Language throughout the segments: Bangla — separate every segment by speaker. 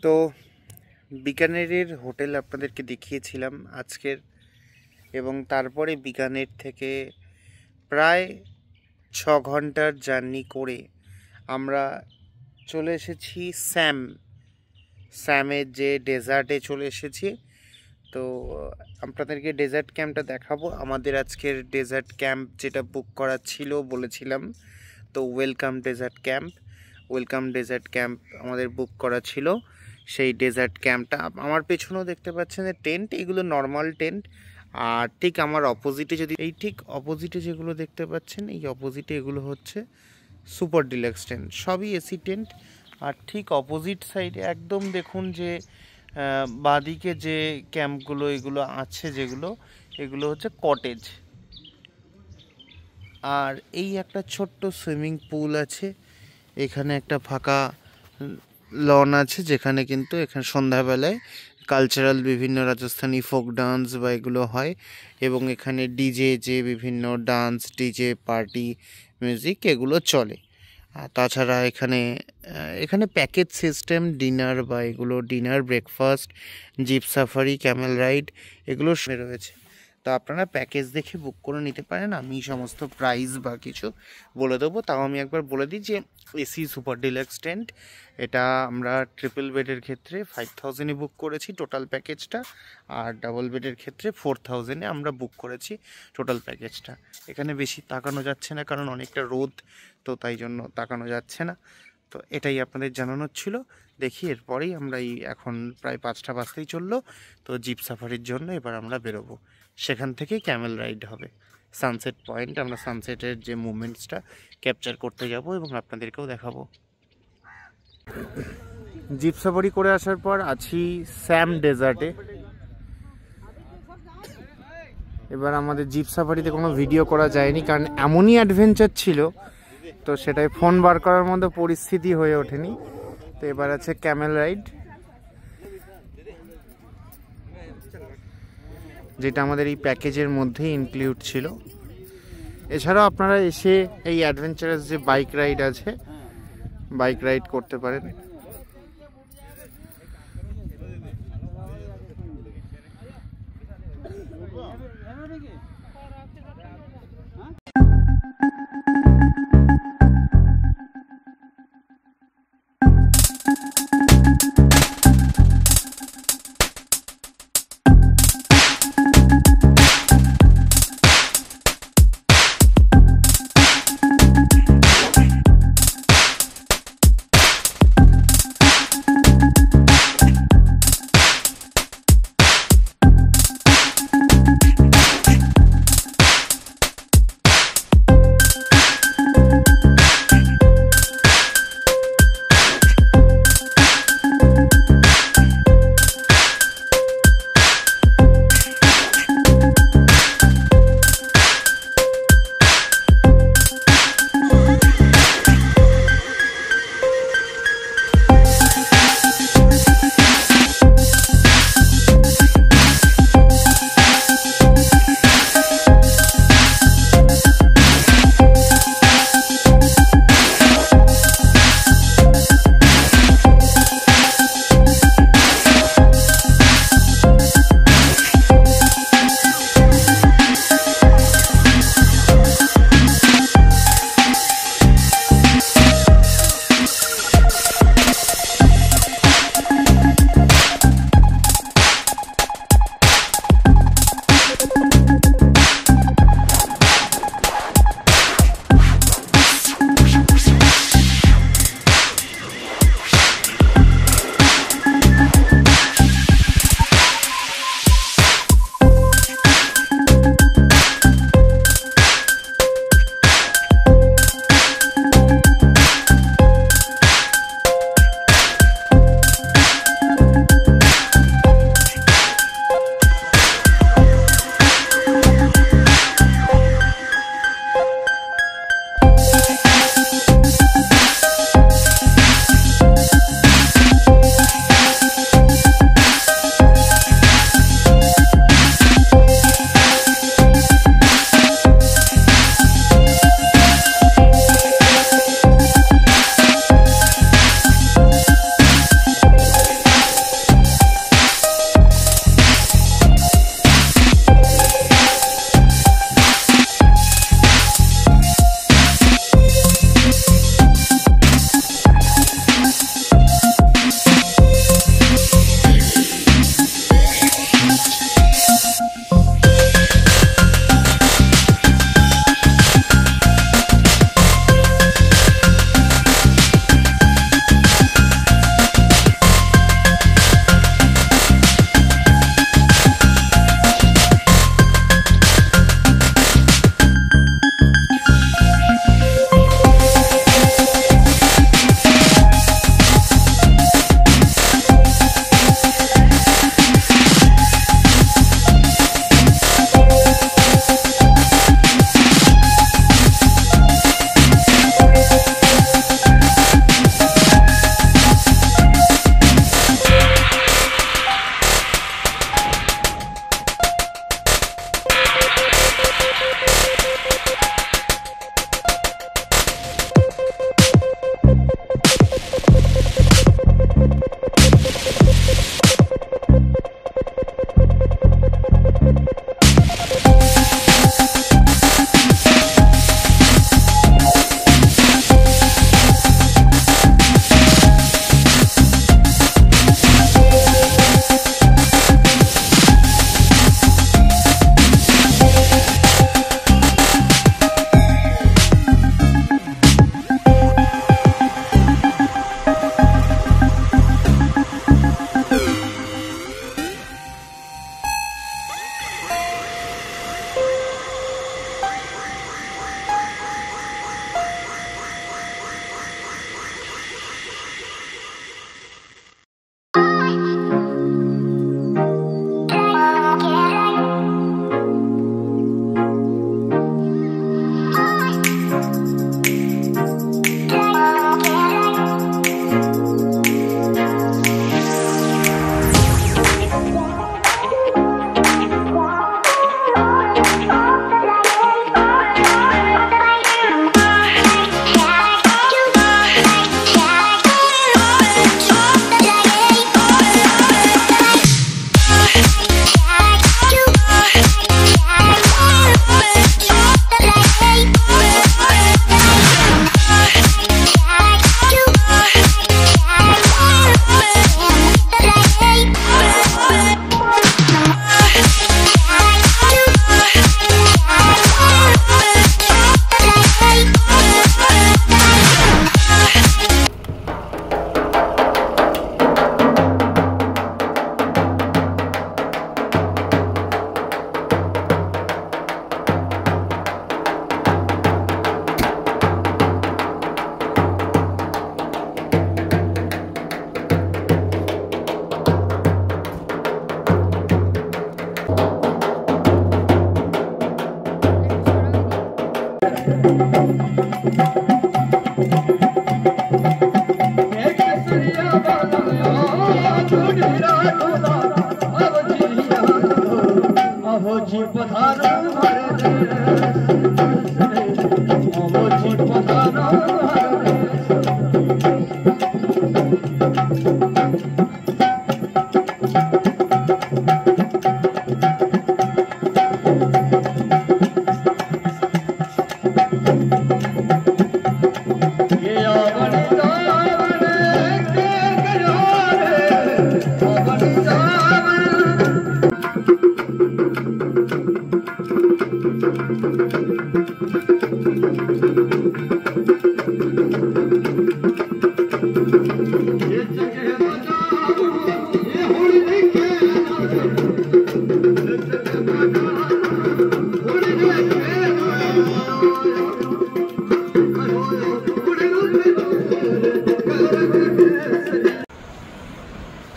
Speaker 1: তো বিকানেরের হোটেল আপনাদেরকে দেখিয়েছিলাম আজকের, এবং তারপরে বিকানের থেকে প্রায় 6 ঘন্টার জার্নি করে আমরা চলে এসেছি স্যামের যে ডেজার্টে চলে এসেছি। তো আপনাদেরকে ডেজার্ট ক্যাম্পটা দেখাবো। আমাদের আজকের ডেজার্ট ক্যাম্প যেটা বুক করা ছিল বলেছিলাম, তো ওয়েলকাম ডেজার্ট ক্যাম্প আমাদের বুক করা ছিল। সেই ডেজার্ট ক্যাম্পটা আমার পেছনেও দেখতে পাচ্ছেন যে টেন্ট, এগুলো নর্মাল টেন্ট। আর ঠিক আমার অপোজিটে ঠিক অপোজিটে যেগুলো দেখতে পাচ্ছেন, এই অপোজিটে এগুলো হচ্ছে সুপার ডিলাক্স টেন্ট, সবই এসি টেন্ট। আর ঠিক অপোজিট সাইডে একদম দেখুন যে বাঁদিকে যে ক্যাম্পগুলো এগুলো আছে, এগুলো হচ্ছে কটেজ। আর এই একটা ছোট্ট সুইমিং পুল আছে, এখানে একটা ফাঁকা লন আছে, যেখানে কিন্তু এখানে সন্ধ্যাবেলায় কালচারাল বিভিন্ন রাজস্থানী ফোক ডান্স বা এগুলো হয়, এবং এখানে ডিজে যে বিভিন্ন ডান্স, ডিজে পার্টি মিউজিক এগুলো চলে। আর তাছাড়া এখানে প্যাকেজ সিস্টেম ডিনার বা এগুলো dinner, breakfast, zip safari, Camel ride এগুলো রয়েছে। তো আপনারা প্যাকেজ দেখে বুক করে নিতে পারেন। আমি সমস্ত প্রাইস বা কিছু বলে দেবো। তাও আমি একবার বলে দিই যে এসি সুপার ডিলাক্স টেন্ট, এটা আমরা ট্রিপল বেডের ক্ষেত্রে 5000-এ বুক করেছি টোটাল প্যাকেজটা, আর ডাবল বেডের ক্ষেত্রে 4000-এ আমরা বুক করেছি টোটাল প্যাকেজটা। এখানে বেশি তাকানো যাচ্ছে না, কারণ অনেকটা রোদ, তো তাই জন্য তাকানো যাচ্ছে না। তো এটাই আপনাদের জানানোর ছিল। দেখি এরপরেই আমরা এখন প্রায় 5টা বাজতেই চললো, তো জিপ সাফারির জন্য এবার আমরা বেরোবো। সেখান থেকে ক্যামেল রাইড হবে সানসেট পয়েন্ট। আমরা সানসেটের যে মুভমেন্টসটা ক্যাপচার করতে যাব এবং আপনাদেরকেও দেখাবো। জিপ সাফারি করে আসার পর আছি স্যাম ডেজার্টে। এবার আমাদের জিপ সাফারিতে কোনো ভিডিও করা যায়নি, কারণ এমনই অ্যাডভেঞ্চার ছিল, তো সেটাই ফোন বার করার মতো পরিস্থিতি হয়ে ওঠেনি। তো এবার আছে ক্যামেল রাইড, যেটা আমাদের এই প্যাকেজের মধ্যেই ইনক্লুড ছিল। এছাড়াও আপনারা এসে এই অ্যাডভেঞ্চারাস যে বাইক রাইড আছে, বাইক রাইড করতে পারেন।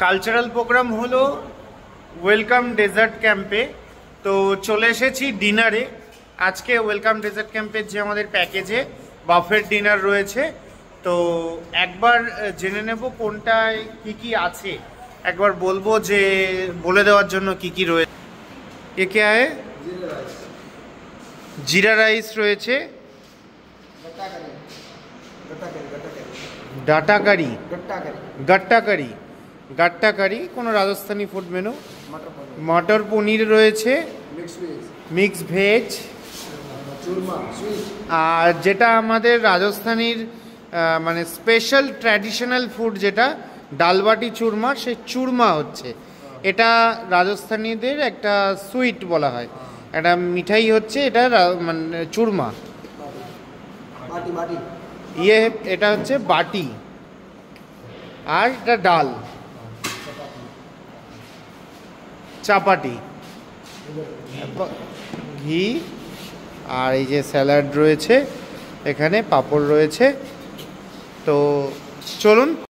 Speaker 1: কালচারাল প্রোগ্রাম হলো ওয়েলকাম ডেজার্ট ক্যাম্পে। তো চলে এসেছি ডিনারে। আজকে ওয়েলকাম ডেজার্ট ক্যাম্পের যে আমাদের প্যাকেজে বাফেট ডিনার রয়েছে, তো একবার জেনে নেব কোনটায় কি কি আছে, একবার বলবো যে বলে দেওয়ার জন্য কি কি রয়েছে। এ কে আয়ে? জিরা রাইস রয়েছে, ডাটা কারি, গাট্টা কারি, গাট্টা কারি কোনো রাজস্থানি ফুড মেনু, মটর পনির রয়েছে, মিক্স ভেজ, আর যেটা আমাদের রাজস্থানীর মানে স্পেশাল ট্র্যাডিশনাল ফুড যেটা ডালবাটি চুরমা, সেই চুরমা হচ্ছে এটা রাজস্থানীদের একটা সুইট বলা হয়, একটা মিঠাই হচ্ছে এটা মানে চুরমা। ইয়ে এটা হচ্ছে বাটি, আর এটা ডাল, চাপাটি, ঘি, আর এই যে স্যালাড রয়েছে, এখানে পাঁপড় রয়েছে। তো চলুন